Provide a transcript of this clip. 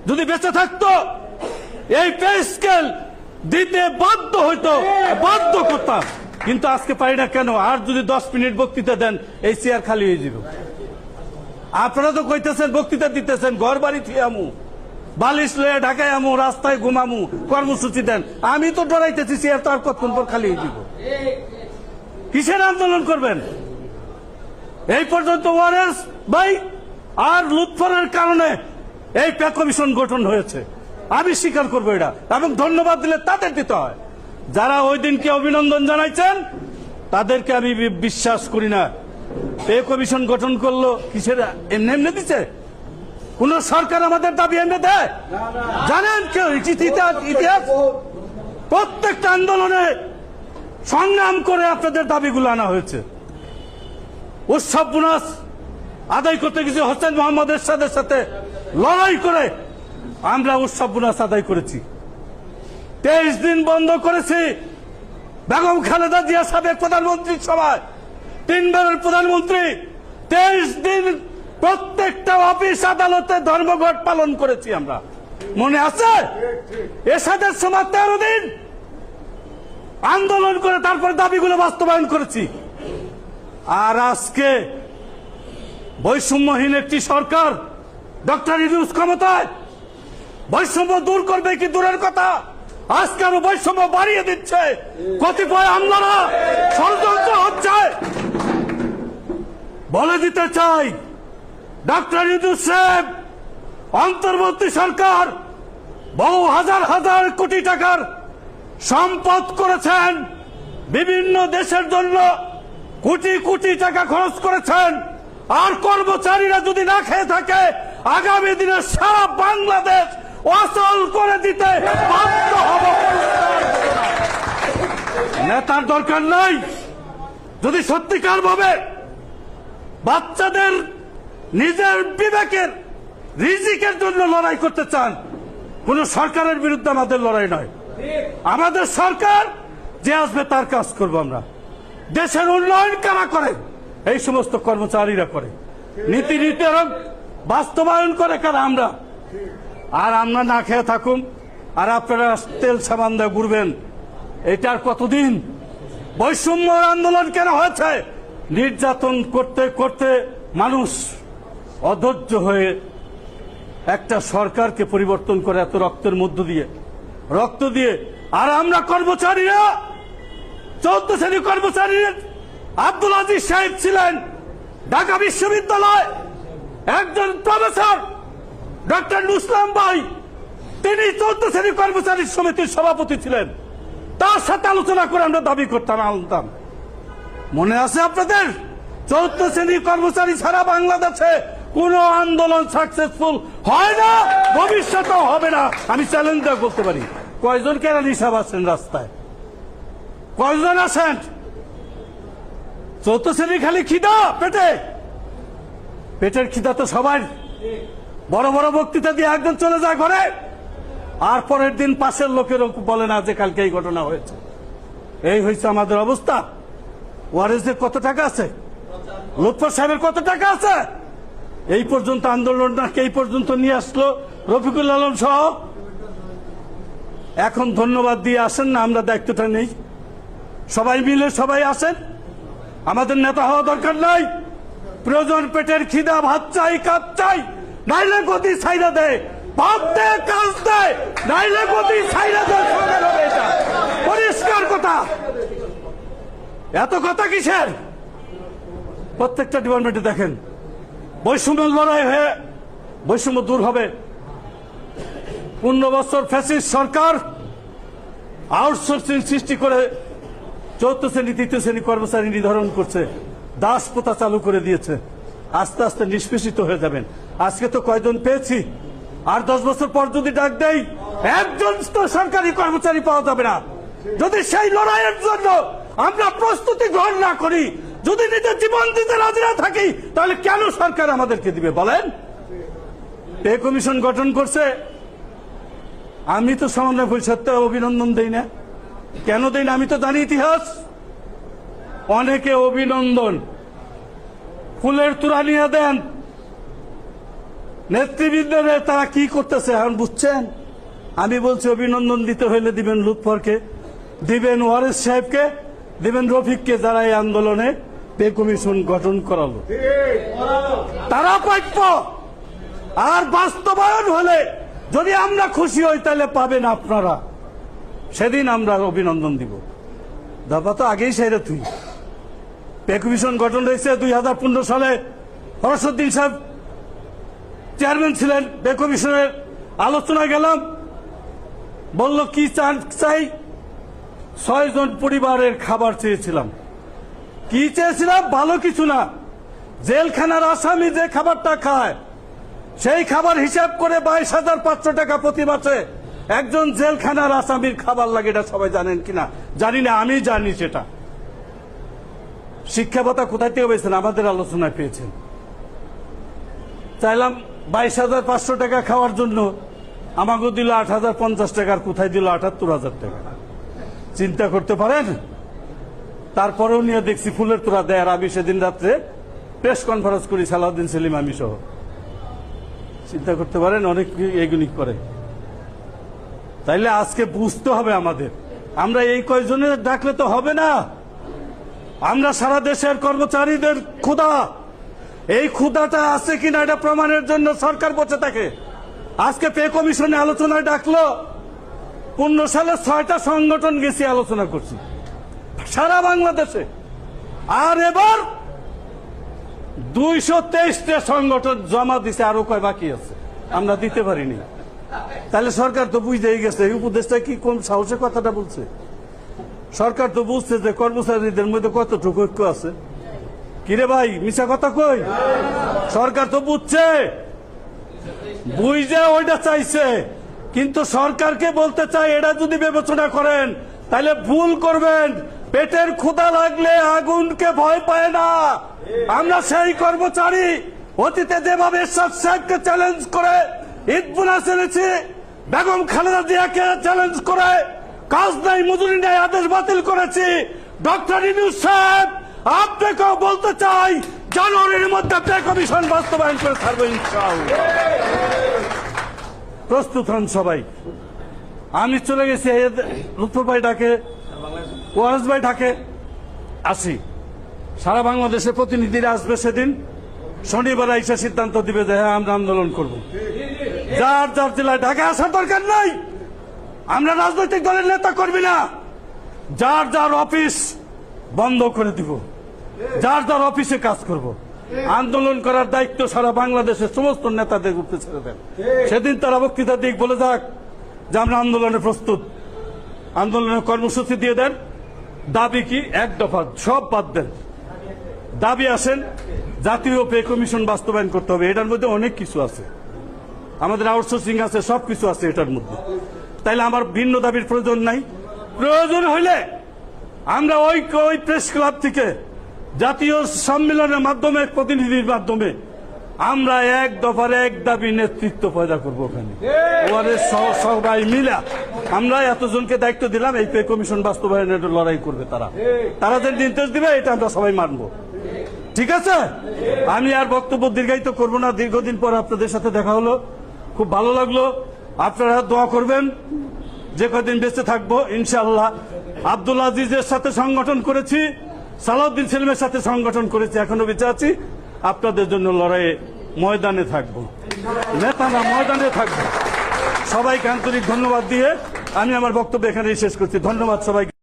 যদি বেঁচে থাকতো এই পে স্কেল দিতে বাধ্য করতাম, কিন্তু আজকে পারি না কেন? আর যদি 10 মিনিট বক্তৃতা দেন এই চেয়ার খালি হয়ে যাবে। আপনারা তো কইতেছেন বক্তৃতা দিতেছেন, ঘর বাড়ি থিয়ামু, বালিশ লয়ে ঢাকায় আমু, রাস্তায় ঘুমামু, কর্মসূচি দেন। আমি তো ডরাইতেছি চেয়ার তো আর কতক্ষণ পর খালি হয়ে যাব। কিসের আন্দোলন করবেন? এই পর্যন্ত ওয়ারেস ভাই আর লুৎফরের কারণে এই পে কমিশন গঠন হয়েছে, আমি স্বীকার করবো এটা, এবং ধন্যবাদ দিলে তাদের দিতে হয়। যারা ওই দিনকে অভিনন্দন জানাইছেন তাদেরকে আমি বিশ্বাস করি না। পে কমিশন গঠন করলো কিসের? এমনি এমনি দিচ্ছে? কোন সরকার আমাদের দাবি এমনি দেয়? জানেন কেউ ইতিহাস? প্রত্যেকটা আন্দোলনে সংগ্রাম করে আপনাদের দাবিগুলো আনা হয়েছে। উৎসব বোনাস আদায় করতে গেছি হোসেন মোহাম্মদ এরশাদের সাথে লড়াই করে আমরা উৎসব বোনাস আদায় করেছি। 23 দিন বন্ধ করেছি। বেগম খালেদা জিয়া সাবেক প্রধানমন্ত্রীর সময় 3 বারের প্রধানমন্ত্রী 23 দিন প্রত্যেকটা অফিস আদালতে ধর্মঘট পালন করেছি আমরা, মনে আছে? এরশাদের সময় 13 দিন আন্দোলন করে তারপর দাবিগুলো বাস্তবায়ন করেছি। আর আজকে বৈষম্যহীন একটি সরকার, ডক্টর ইউনূস ক্ষমতায়, বৈষম্য দূর করবে কি দূরের কথা, আজকে আরো বৈষম্য বাড়িয়ে দিচ্ছে। কতিপয় আমলারা ষড়যন্ত্র হচ্ছে। বলে দিতে চাই, ডক্টর ইউনূস সাহেব অন্তর্বর্তী সরকার বহু হাজার হাজার কোটি টাকার সম্পদ করেছেন, বিভিন্ন দেশের জন্য কোটি কোটি টাকা খরচ করেছেন। আর কর্মচারীরা যদি না খেয়ে থাকে আগামী দিনে সারা বাংলাদেশ অচল করে দিতে বাধ্য হব। নেতার দরকার নাই। যদি সত্যিকার ভাবে বাচ্চাদের নিজের বিবেকের রিজিকের জন্য লড়াই করতে চান, কোন সরকারের বিরুদ্ধে আমাদের লড়াই নয়। আমাদের সরকার যে আসবে তার কাজ করব আমরা। দেশের উন্নয়ন কারা করে? এই সমস্ত কর্মচারীরা করে। নীতি নির্ধারণ বাস্তবায়ন করে কারা? আমরা। আর আমরা না খেয়ে থাকুন আর আপনারা তেল সাবান দিয়ে ঘুরবেন, এটার কতদিন? বৈষম্য আন্দোলন কেন হয়েছে? নির্যাতন করতে করতে মানুষ অধৈর্য হয়ে একটা সরকারকে পরিবর্তন করে, এত রক্তের মধ্য দিয়ে, রক্ত দিয়ে। আর আমরা কর্মচারীরা, 14 শ্রেণী কর্মচারীর আব্দুল আজিজ সাহেব ছিলেন ঢাকা বিশ্ববিদ্যালয় একজন প্রফেসর, ডক্টর নুসলাম ভাই, তিনি 14 শ্রেণী কর্মচারী সমিতির সভাপতি ছিলেন। তার সাথে আলোচনা করে আমরা দাবি করতাম, আনতাম। মনে আছে আপনাদের? 14 শ্রেণী কর্মচারী ছাড়া বাংলাদেশে কোন আন্দোলন সাকসেসফুল হয় না, ভবিষ্যতেও হবে না। আমি চ্যালেঞ্জ দিয়ে বলতে পারি। কয়জন কেরানি সাহেব আছেন রাস্তায়? কয়জন আছেন? 14 শ্রেণী খালি খিদা পেটের খিদা তো সবাই। বড় বড় বক্তৃতা দিয়ে একজন চলে যায় ঘরে, আর পরের দিন পাশের লোকেরও বলে না যে কালকে এই ঘটনা হয়েছে। এই হয়েছে আমাদের অবস্থা। ওয়ারেসের কত টাকা আছে? লুৎফর সাহেবের কত টাকা আছে? এই পর্যন্ত আন্দোলনটাকে এই পর্যন্ত নিয়ে আসলো রফিকুল আলম সহ। এখন ধন্যবাদ দিয়ে আসেন না, আমরা দায়িত্বটা নেই। সবাই মিলে সবাই আসেন। আমাদের নেতা হওয়া দরকার নাই। প্রয়োজন পেটের খিদা, ভাত চাই, কাজ চাই, নাইলে গতি ছাইরা দেয়, ভাত দেয়, কাজ দেয়, নাইলে গতি ছাইরা দেয়। এটা পরিষ্কার কথা। এত কথা কিসের? প্রত্যেকটা ডিপার্টমেন্টে দেখেন বৈষম্য লড়াই হয়ে বৈষম্য দূর হবে। 15 বছর ফ্যাসিস্ট সরকার আউটসোর্সিং সৃষ্টি করে 14 শ্রেণী 3 শ্রেণী কর্মচারী নির্ধারণ করছে, দাস প্রথা চালু করে দিয়েছে। আস্তে আস্তে নিষ্পেষিত হয়ে যাবেন। আজকে তো কয়জন পেয়েছি, আর 10 বছর পর যদি ডাক দেই একজন তো সরকারি কর্মচারী পাওয়া যাবে না। যদি সেই লড়াইয়ের জন্য আমরা প্রস্তুতি গ্রহণ না করি, যদি নিজের জীবন দিতে রাজি না থাকি, তাহলে কেন সরকার আমাদেরকে দিবে বলেন? পে কমিশন গঠন করছে, আমি তো সমন্বয় পরিষদকে অভিনন্দন দেই না। কেন দেই না? আমি তো জানি ইতিহাস। অনেকে অভিনন্দন ফুলের তোড়া নিয়ে দেন, নেতৃবৃন্দরা তারা কি করতেছে এখন বুঝছেন? আমি বলছি অভিনন্দন দিতে হইলে দিবেন লুৎফরকে, দিবেন ওয়ারেস সাহেবকে, দিবেন রফিককে, যারা এই আন্দোলনে পে কমিশন গঠন করালো। তারা প্রাপ্য। আর বাস্তবায়ন হলে যদি আমরা খুশি হই তাহলে পাবেন আপনারা, সেদিন আমরা অভিনন্দন দিব। দাবা তো আগেই সেরে তুই পে কমিশন গঠন হয়েছে 2015 সালে। ফরসুদ্দিন সাহেব চেয়ারম্যান ছিলেন পে কমিশনের। আলোচনা গেলাম, বলল কি চাই, 6 জন পরিবারের খাবার চেয়েছিলাম। কি চেয়েছিলাম? ভালো কিছু না, জেলখানার আসামি যে খাবারটা খায় সেই খাবার হিসাব করে 22,500 টাকা প্রতি মাসে একজন জেলখানার আসামির খাবার লাগে। এটা সবাই জানেন কিনা জানি না, আমি জানি সেটা। শিক্ষা ভাতা কোথায় থেকে পেয়েছেন? আমাদের আলোচনায় পেয়েছেন। চাইলাম 22,500 টাকা খাওয়ার জন্য, আমাকে দিল 8,050 টাকার, কোথায় দিল 78,000 টাকা। চিন্তা করতে পারেন? তারপরেও নিয়ে দেখছি ফুলের তোড়া দেয়। আর আমি সেদিন রাত্রে প্রেস কনফারেন্স করি, সালাউদ্দিন সেলিম আমি সহ। চিন্তা করতে পারেন অনেক এগুলি করে। তাইলে আজকে বুঝতে হবে আমাদের, আমরা এই কয়জনের ডাকলে তো হবে না। আমরা সারা দেশের কর্মচারীদের ক্ষুধা, এই ক্ষুধাটা আছে কিনা এটা প্রমাণের জন্য সরকার বসে থাকে। আজকে পে কমিশনে আলোচনায় ডাকলো, 15 সালে 6টা সংগঠন গেছি, আলোচনা করছি সারা বাংলাদেশে। আর এবার 223টা সংগঠন জমা দিছে, আরো কয় বাকি আছে, আমরা দিতে পারিনি। তাহলে সরকার তো বুঝতেই গেছে। এই উপদেশটা কি কোন সাহসে কথাটা বলছে? সরকার তো বুঝছে যে কর্মচারীদের মধ্যে কতটুকু ঐক্য আছে। কিরে ভাই, মিছা কথা কই? সরকার তো বুঝছে, বুঝে ওইটা চাইছে। কিন্তু সরকারকে বলতে চাই, এটা যদি বিবেচনা করেন তাহলে ভুল করবেন। পেটের ক্ষুধা লাগলে আগুনকে ভয় পায় না। আমরা সেই কর্মচারী, অতীতে যেভাবে এরশাদ সাহেবকে চ্যালেঞ্জ করে ঈদ বোনাস এনেছি, বেগম খালেদা জিয়াকে চ্যালেঞ্জ করে কাজ নাই মজুরি নাই আদেশ বাতিল করেছি। ডক্টর ইউনূস সাহেব, আপনাকেও বলতে চাই, জানুয়ারির মধ্যে পে কমিশন বাস্তবায়ন করে ছাড়বো ইনশাআল্লাহ। প্রস্তুত হন সবাই। আমি চলে গেছি, লুৎফর ভাই ডাকে, ওয়ারেস ভাই ডাকে, আসি। সারা বাংলাদেশের প্রতিনিধিরা আসবে সেদিন। শনিবার এসে সিদ্ধান্ত দিবে যে হ্যাঁ আমরা আন্দোলন করব। যার যার জেলায় ঢাকা আসার দরকার নাই। আমরা রাজনৈতিক দলের নেতা কর্মী না। যার যার অফিস বন্ধ করে দিব, যার যার অফিসে কাজ করব। আন্দোলন করার দায়িত্ব সারা বাংলাদেশের সমস্ত নেতাদের উপরে ছেড়ে দেন। সেদিন তারা বক্তৃতা দিক, বলে যাক যে আমরা আন্দোলনে প্রস্তুত। আন্দোলনের কর্মসূচি দিয়ে দেন। দাবি কি? 1 দফা, সব বাদ দেন। দাবি আসেন, জাতীয় পে কমিশন বাস্তবায়ন করতে হবে। এটার মধ্যে অনেক কিছু আছে, আমাদের আউটসোর্সিং আছে, সবকিছু আছে এটার মধ্যে। তাইলে আমার ভিন্ন দাবির প্রয়োজন নাই। প্রয়োজন হইলে আমরা ওই প্রেস ক্লাব থেকে জাতীয় সম্মেলনের মাধ্যমে, প্রতিনিধির মাধ্যমে আমরা 1 দফার 1 দাবি নেতৃত্ব পয়দা করবো ওখানে। ওয়ারে সবাই মিলা আমরা এতজনকে দায়িত্ব দিলাম, এই পে কমিশন বাস্তবায়নের লড়াই করবে। তারা যে নির্দেশ দিবে এটা আমরা সবাই মানবো। ঠিক আছে? আমি আর বক্তব্য দীর্ঘায়িত করবো না। দীর্ঘদিন পর আপনাদের সাথে দেখা হলো, খুব ভালো লাগলো। আপনারা দোয়া করবেন, যে কদিন বেঁচে থাকবো ইনশাআল্লাহ। আব্দুল আজিজের সাথে সংগঠন করেছি, সালাউদ্দিন সেলিমের সাথে সংগঠন করেছি, এখনো বেঁচে আছি। আপনাদের জন্য লড়াইয়ে ময়দানে থাকবো, নেতারা ময়দানে থাকবো। সবাইকে আন্তরিক ধন্যবাদ দিয়ে আমি আমার বক্তব্য এখানেই শেষ করছি। ধন্যবাদ সবাইকে।